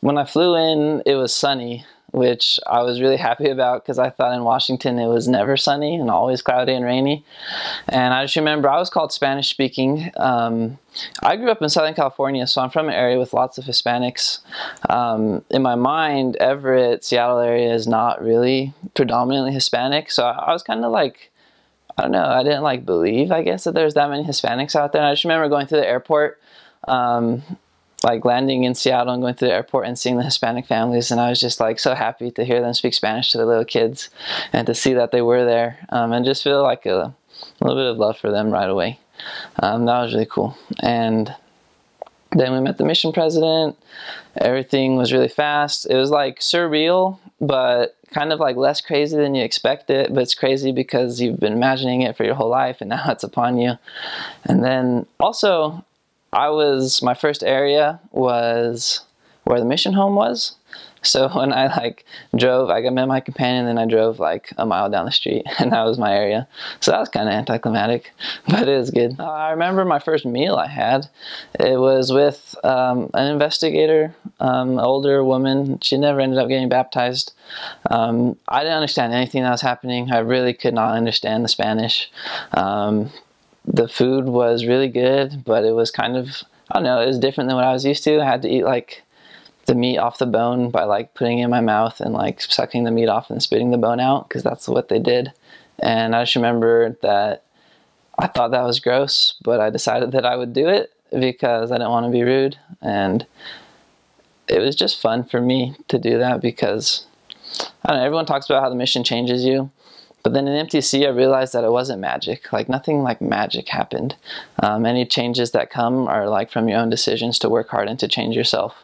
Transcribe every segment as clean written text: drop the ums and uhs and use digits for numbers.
when I flew in, it was sunny, which I was really happy about because I thought in Washington it was never sunny and always cloudy and rainy. And I just remember I was called Spanish speaking. I grew up in Southern California, so I'm from an area with lots of Hispanics. In my mind, Everett, Seattle area is not really predominantly Hispanic, so I was kind of like, I don't know, I didn't like believe, I guess, that there's that many Hispanics out there. And I just remember going through the airport, like landing in Seattle and going through the airport and seeing the Hispanic families, and I was just like so happy to hear them speak Spanish to the little kids and to see that they were there, and just feel like a little bit of love for them right away. That was really cool. And then we met the mission president. Everything was really fast. It was like surreal, but kind of like less crazy than you expect it, but it's crazy because you've been imagining it for your whole life and now it's upon you. And then also, my first area was where the mission home was. So when I like drove, I met my companion, and then I drove like a mile down the street, and that was my area. So that was kind of anticlimactic, but it was good. I remember my first meal I had. It was with an investigator, an older woman. She never ended up getting baptized. I didn't understand anything that was happening. I really could not understand the Spanish. The food was really good, but it was kind of, I don't know, it was different than what I was used to. I had to eat like the meat off the bone by like putting it in my mouth and like sucking the meat off and spitting the bone out, because that's what they did. And I just remember that I thought that was gross, but I decided that I would do it because I didn't want to be rude. And it was just fun for me to do that because, I don't know, everyone talks about how the mission changes you. But then in MTC, I realized that it wasn't magic. Like nothing like magic happened. Any changes that come are like from your own decisions to work hard and to change yourself.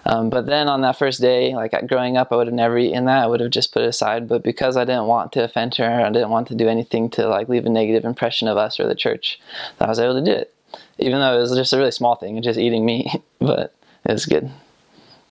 But then on that first day, like growing up, I would have never eaten that. I would have just put it aside. But because I didn't want to offend her, I didn't want to do anything to like leave a negative impression of us or the church, I was able to do it. Even though it was just a really small thing, just eating meat, but it was good.